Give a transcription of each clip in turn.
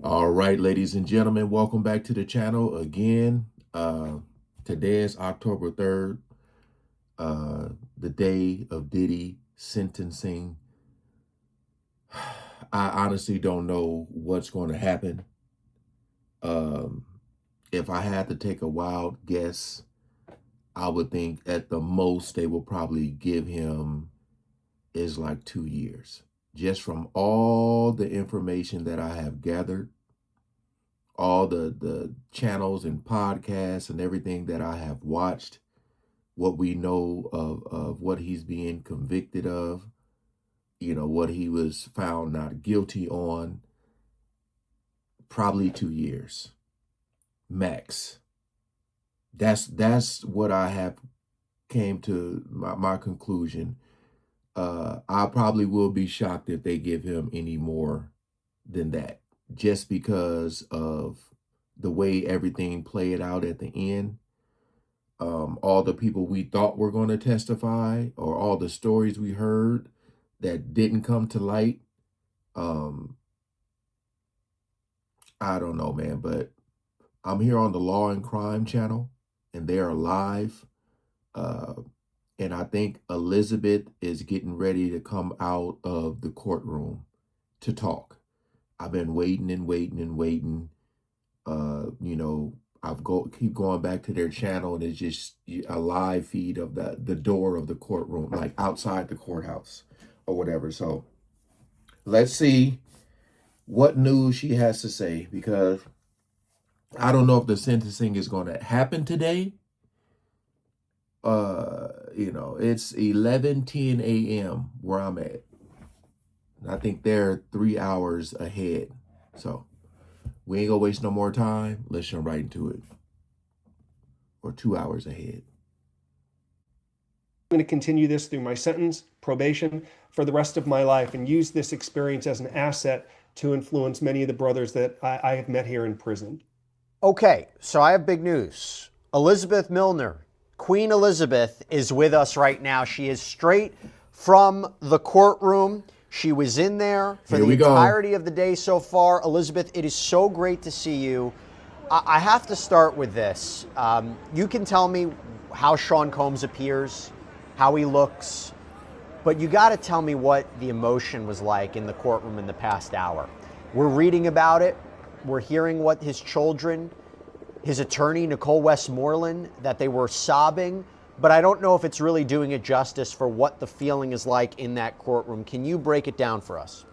All right, ladies and gentlemen, welcome back to the channel again. Today is October 3rd, the day of Diddy sentencing. I honestly don't know what's going to happen. If I had to take a wild guess, I would think at the most they will probably give him is like 2 years. Just from all the information that I have gathered, all the channels and podcasts and everything that I have watched, what we know of what he's being convicted of, what he was found not guilty on, probably 2 years max. That's what I have came to my conclusion. I probably will be shocked if they give him any more than that, just because of the way everything played out at the end. All the people we thought were going to testify, or all the stories we heard that didn't come to light. I don't know, man, but I'm here on the Law and Crime channel, and they are live. And I think Elizabeth is getting ready to come out of the courtroom to talk. I've been waiting and waiting and waiting. Keep going back to their channel, and it's just a live feed of the door of the courtroom, like outside the courthouse or whatever. So let's see what news she has to say, because I don't know if the sentencing is going to happen today. It's 11:10 a.m. where I'm at. I think they're 3 hours ahead. So we ain't gonna waste no more time. Let's jump right into it. Or 2 hours ahead. I'm going to continue this through my sentence, probation, for the rest of my life, and use this experience as an asset to influence many of the brothers that I have met here in prison. Okay, so I have big news. Elizabeth Milner, Queen Elizabeth, is with us right now. She is straight from the courtroom. She was in there for the entirety of the day so far. Elizabeth, it is so great to see you. I have to start with this. You can tell me how Sean Combs appears, how he looks, but you got to tell me what the emotion was like in the courtroom in the past hour. We're reading about it. We're hearing what his children, his attorney, Nicole Westmoreland, that they were sobbing, but I don't know if it's really doing it justice for what the feeling is like in that courtroom. Can you break it down for us?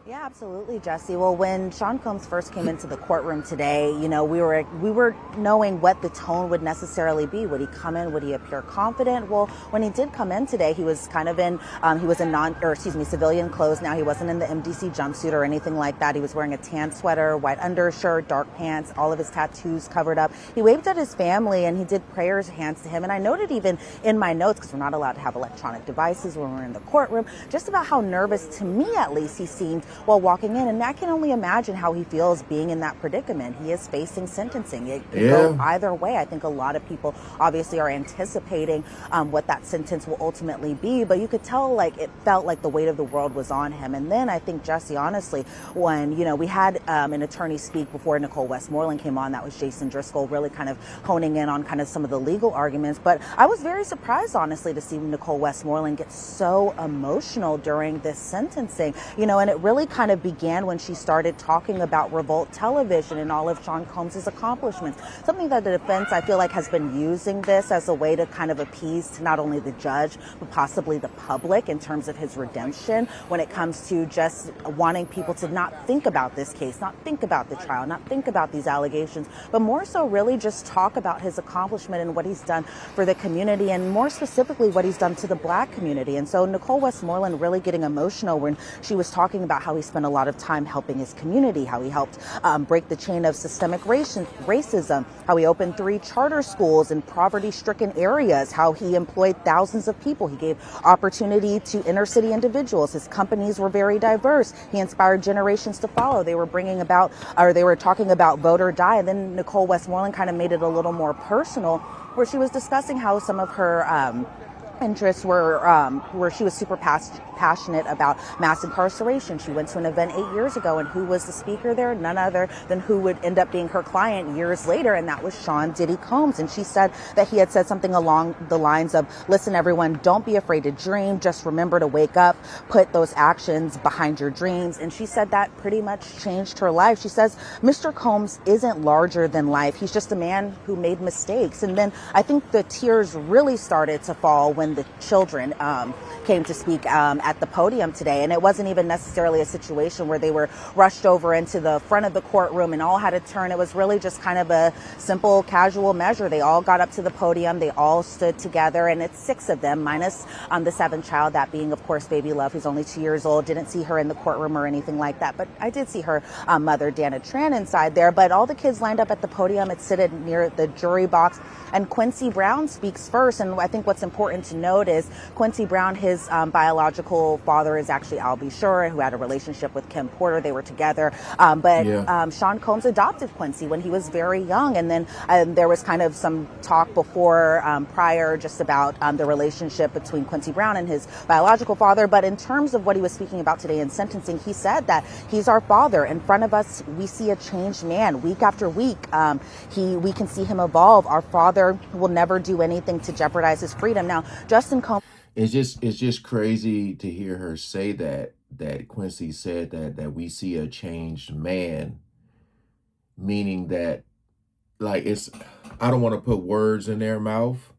Yeah, absolutely, Jesse. Well, when Sean Combs first came into the courtroom today, we were knowing what the tone would necessarily be. Would he come in? Would he appear confident? Well, when he did come in today, he was kind of in, civilian clothes. Now, he wasn't in the MDC jumpsuit or anything like that. He was wearing a tan sweater, white undershirt, dark pants, all of his tattoos covered up. He waved at his family and he did prayers, hands to him. And I noted even in my notes, because we're not allowed to have electronic devices when we're in the courtroom, just about how nervous, to me at least, he seemed while walking in. And I can only imagine how he feels being in that predicament. He is facing sentencing. It could go either way. I think a lot of people obviously are anticipating what that sentence will ultimately be, but you could tell it felt like the weight of the world was on him. And then I think, Jesse, honestly, when we had an attorney speak before Nicole Westmoreland came on, that was Jason Driscoll, really kind of honing in on kind of some of the legal arguments. But I was very surprised, honestly, to see Nicole Westmoreland get so emotional during this sentencing, and it really kind of began when she started talking about Revolt Television and all of Sean Combs' accomplishments. Something that the defense, I feel like, has been using this as a way to kind of appease to not only the judge, but possibly the public in terms of his redemption when it comes to just wanting people to not think about this case, not think about the trial, not think about these allegations, but more so really just talk about his accomplishment and what he's done for the community, and more specifically what he's done to the Black community. And so Nicole Westmoreland really getting emotional when she was talking about how he spent a lot of time helping his community, how he helped break the chain of systemic racism, how he opened 3 charter schools in poverty-stricken areas, how he employed thousands of people. He gave opportunity to inner-city individuals. His companies were very diverse. He inspired generations to follow. They were talking about vote or die. And then Nicole Westmoreland kind of made it a little more personal, where she was discussing how some of her interests were she was super passionate about mass incarceration. She went to an event 8 years ago, and who was the speaker there? None other than who would end up being her client years later, and that was Sean Diddy Combs. And she said that he had said something along the lines of, listen, everyone, don't be afraid to dream. Just remember to wake up, put those actions behind your dreams. And she said that pretty much changed her life. She says Mr. Combs isn't larger than life. He's just a man who made mistakes. And then I think the tears really started to fall when the children came to speak at the podium today. And it wasn't even necessarily a situation where they were rushed over into the front of the courtroom and all had to turn. It was really just kind of a simple, casual measure. They all got up to the podium. They all stood together, and it's 6 of them, minus the 7th child, that being, of course, baby Love, who's only 2 years old. Didn't see her in the courtroom or anything like that, but I did see her mother, Dana Tran, inside there. But all the kids lined up at the podium. It's seated near the jury box. And Quincy Brown speaks first. And I think what's important to note is Quincy Brown, his biological father is actually Al B. Sure, who had a relationship with Kim Porter. They were together. But Sean Combs adopted Quincy when he was very young. And then there was kind of some talk before, prior, just about the relationship between Quincy Brown and his biological father. But in terms of what he was speaking about today in sentencing, he said that he's our father. In front of us, we see a changed man week after week. We can see him evolve. Our father will never do anything to jeopardize his freedom. Now, Justin Combs. It's just crazy to hear her say that Quincy said that we see a changed man, meaning that, like, I don't want to put words in their mouth,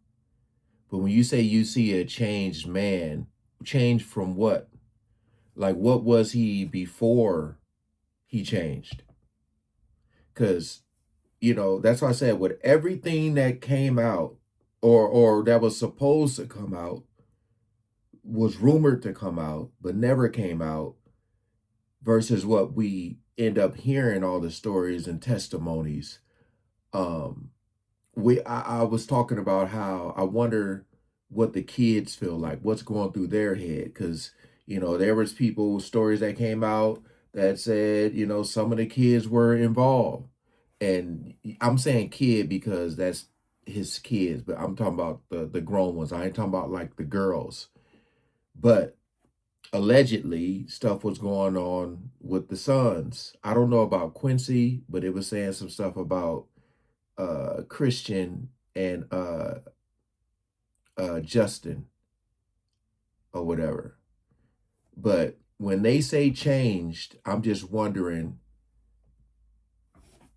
but when you say you see a changed man, changed from what? Like, what was he before he changed? Because, that's why I said, with everything that came out or that was supposed to come out, was rumored to come out, but never came out, versus what we end up hearing, all the stories and testimonies. I was talking about how I wonder what the kids feel like, what's going through their head. Because, there was stories that came out that said, some of the kids were involved. And I'm saying kid because that's his kids, but I'm talking about the grown ones. I ain't talking about like the girls. But allegedly, stuff was going on with the sons. I don't know about Quincy, but it was saying some stuff about Christian and Justin or whatever. But when they say changed, I'm just wondering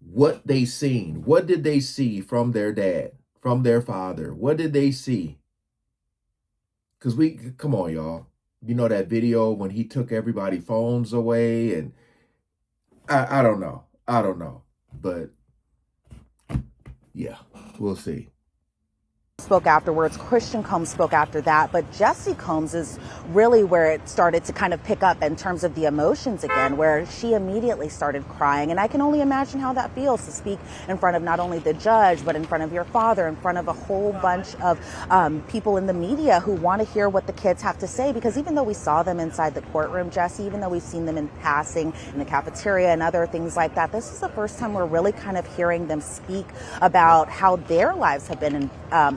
what they seen. What did they see from their dad, from their father? What did they see? Because come on, y'all. You know that video when he took everybody's phones away, and I don't know. I don't know. But yeah, we'll see. Spoke afterwards. Christian Combs spoke after that. But Jesse Combs is really where it started to kind of pick up in terms of the emotions again, where she immediately started crying. And I can only imagine how that feels to speak in front of not only the judge, but in front of your father, in front of a whole bunch of people in the media who want to hear what the kids have to say. Because even though we saw them inside the courtroom, Jesse, even though we've seen them in passing in the cafeteria and other things like that, this is the first time we're really kind of hearing them speak about how their lives have been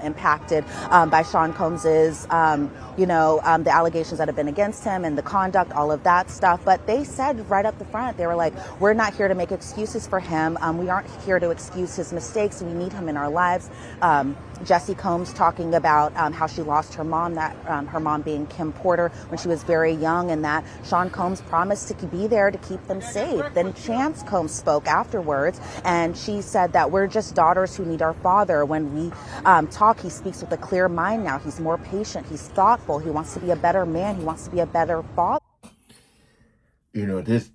impacted by Sean Combs's, the allegations that have been against him and the conduct, all of that stuff. But they said right up the front, they were like, we're not here to make excuses for him. We aren't here to excuse his mistakes. We need him in our lives. Jesse Combs talking about how she lost her mom, her mom being Kim Porter, when she was very young, and that Sean Combs promised to be there to keep them safe. Then Chance Combs spoke afterwards, and she said that we're just daughters who need our father. When we talk, he speaks with a clear mind now. He's more patient. He's thoughtful. He wants to be a better man. He wants to be a better father. This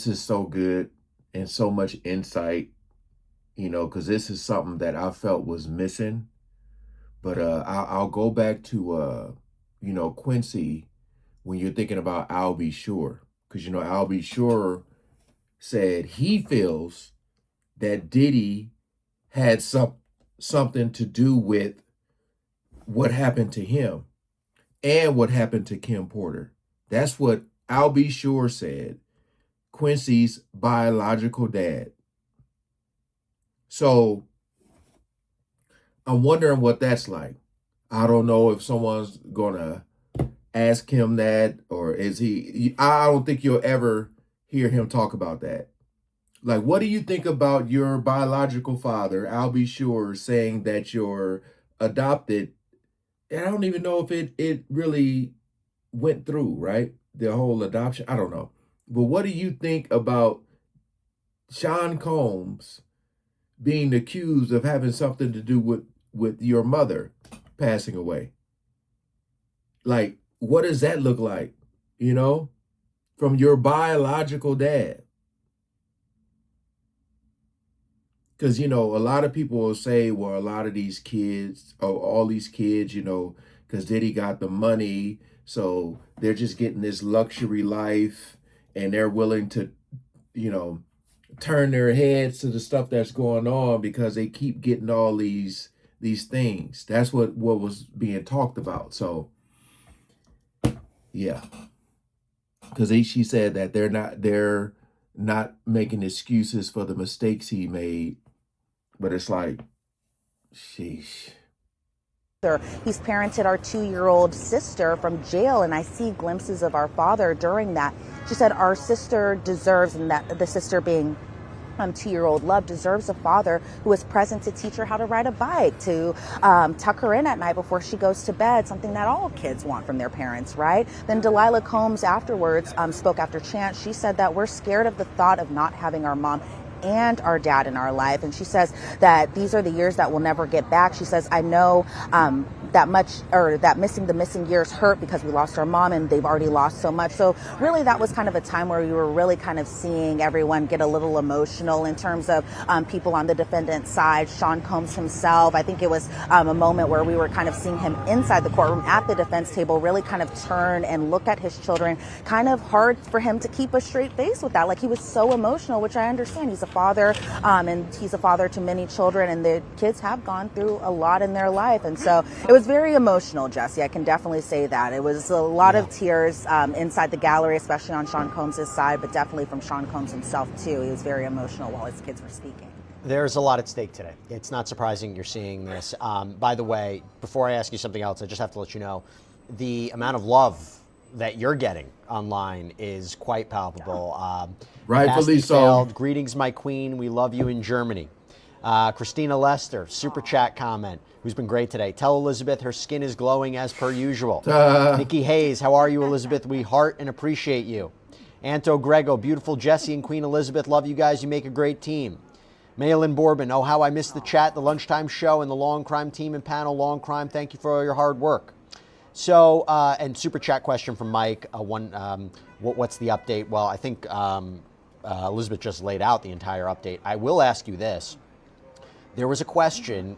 is so good and so much insight, because this is something that I felt was missing. But I'll go back to, Quincy, when you're thinking about Al B. Sure. Because, Al B. Sure said he feels that Diddy had something to do with what happened to him and what happened to Kim Porter. That's what Al B. Sure said, Quincy's biological dad. So I'm wondering what that's like. I don't know if someone's gonna ask him that, or is he? I don't think you'll ever hear him talk about that. Like, what do you think about your biological father, I'll be sure, saying that you're adopted? And I don't even know if it really went through, right? The whole adoption. I don't know. But what do you think about Sean Combs being accused of having something to do with your mother passing away? Like, what does that look like? You know, from your biological dad. Because, you know, a lot of people will say, well, a lot of these kids, oh, all these kids, you know, because Diddy got the money, so they're just getting this luxury life, and they're willing to, you know, turn their heads to the stuff that's going on because they keep getting all these things. That's what was being talked about. So, yeah, because she said that they're not making excuses for the mistakes he made. But it's like, sheesh. He's parented our 2-year-old sister from jail, and I see glimpses of our father during that. She said our sister deserves, and that the sister being 2-year-old Love, deserves a father who is present to teach her how to ride a bike, to tuck her in at night before she goes to bed, something that all kids want from their parents, right? Then Delilah Combs afterwards spoke after Chance. She said that we're scared of the thought of not having our mom and our dad in our life. And she says that these are the years that we'll never get back. She says, I know that missing the missing years hurt because we lost our mom and they've already lost so much. So really that was kind of a time where you were really kind of seeing everyone get a little emotional in terms of people on the defendant's side. Sean Combs himself, I think it was a moment where we were kind of seeing him inside the courtroom at the defense table really kind of turn and look at his children. Kind of hard for him to keep a straight face with that. Like, he was so emotional, which I understand. He's a father, and he's a father to many children, and the kids have gone through a lot in their life. And so it was very emotional, Jesse. I can definitely say that. It was a lot of tears inside the gallery, especially on Sean Combs' side, but definitely from Sean Combs himself, too. He was very emotional while his kids were speaking. There's a lot at stake today. It's not surprising you're seeing this. By the way, before I ask you something else, I just have to let you know the amount of love that you're getting online is quite palpable. Rightfully Basti so. Feld, greetings, my queen. We love you in Germany. Christina Lester, super chat comment, who's been great today. Tell Elizabeth her skin is glowing as per usual. Nikki Hayes, how are you, Elizabeth? We heart and appreciate you. Anto Grego, beautiful Jesse and Queen Elizabeth. Love you guys. You make a great team. Malin Bourbon, oh, how I missed the chat, the lunchtime show, and the Long Crime team and panel. Long Crime, thank you for all your hard work. So, and super chat question from Mike. What's the update? Well, I think Elizabeth just laid out the entire update. I will ask you this. There was a question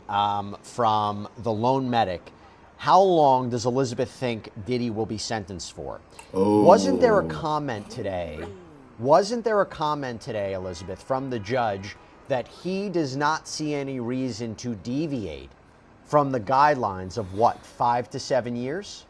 from the lone medic. How long does Elizabeth think Diddy will be sentenced for? Oh. Wasn't there a comment today, Elizabeth, from the judge that he does not see any reason to deviate from the guidelines of what, 5 to 7 years?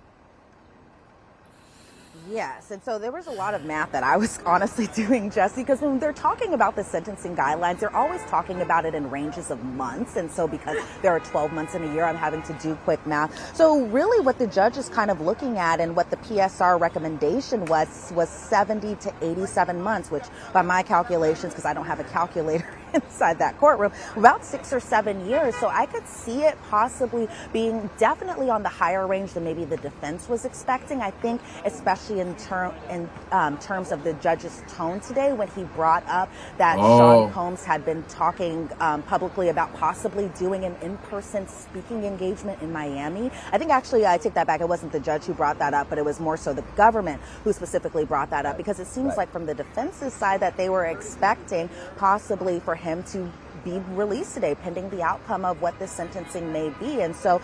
Yes, and so there was a lot of math that I was honestly doing, Jesse, because when they're talking about the sentencing guidelines, they're always talking about it in ranges of months. And so because there are 12 months in a year, I'm having to do quick math. So really what the judge is kind of looking at and what the PSR recommendation was 70 to 87 months, which by my calculations, because I don't have a calculator inside that courtroom, about 6 or 7 years. So I could see it possibly being definitely on the higher range than maybe the defense was expecting. I think especially in terms of the judge's tone today when he brought up that Sean Combs had been talking publicly about possibly doing an in-person speaking engagement in Miami. I think actually I take that back. It wasn't the judge who brought that up, but it was more so the government who specifically brought that up, because it seems like from the defense's side that they were expecting possibly for him to be released today pending the outcome of what the sentencing may be. And so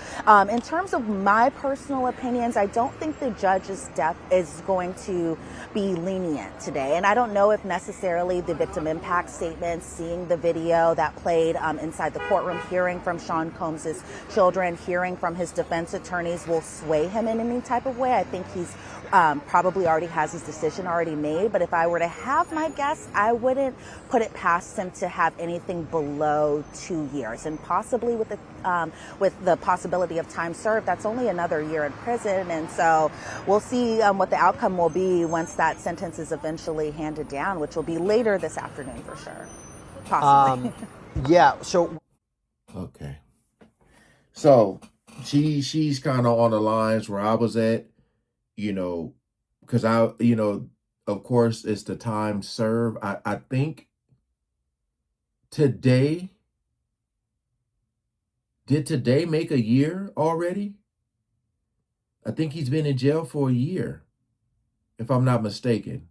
in terms of my personal opinions, I don't think the judge is going to be lenient today. And I don't know if necessarily the victim impact statement, seeing the video that played inside the courtroom, hearing from Sean Combs's children, hearing from his defense attorneys will sway him in any type of way. I think he's probably already has his decision already made. But if I were to have my guess, I wouldn't put it past him to have anything below 2 years, and possibly with the possibility of time served, that's only another year in prison. And so we'll see what the outcome will be once that sentence is eventually handed down, which will be later this afternoon for sure. Possibly. Yeah. So Okay. So she's kind of on the lines where I was at, because of course it's the time served. I think today, did today make a year already? I think he's been in jail for a year, if I'm not mistaken.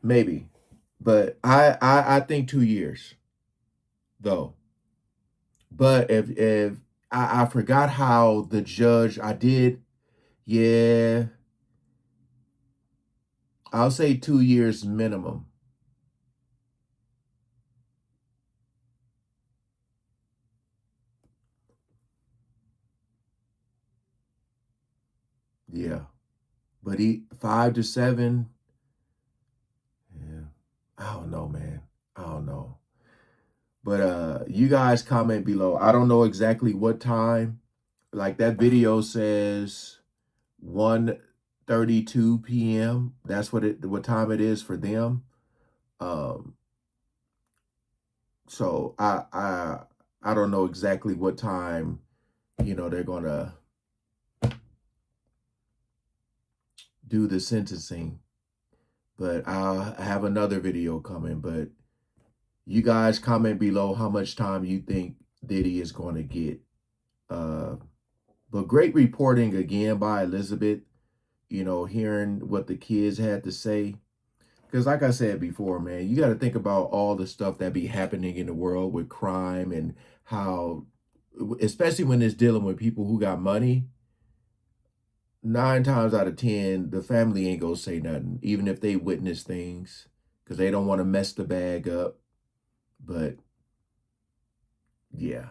Maybe. But I think 2 years though. But if I forgot how the judge, yeah, I'll say 2 years minimum. Yeah. But 5 to 7, yeah. I don't know, man. I don't know. But you guys comment below. I don't know exactly what time. Like that video says 1:32 p.m. That's what time it is for them. So I don't know exactly what time, they're gonna do the sentencing. But I'll have another video coming. But you guys comment below how much time you think Diddy is going to get. But great reporting again by Elizabeth, hearing what the kids had to say. Because like I said before, man, you got to think about all the stuff that be happening in the world with crime and how, especially when it's dealing with people who got money, 9 times out of 10, the family ain't gonna say nothing, even if they witness things, because they don't want to mess the bag up. But yeah,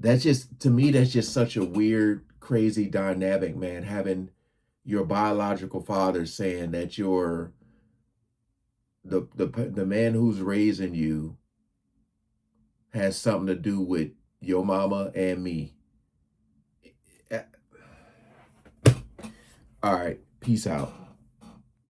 to me, that's just such a weird, crazy dynamic, man, having your biological father saying that you're the man who's raising you has something to do with your mama and me. All right, peace out.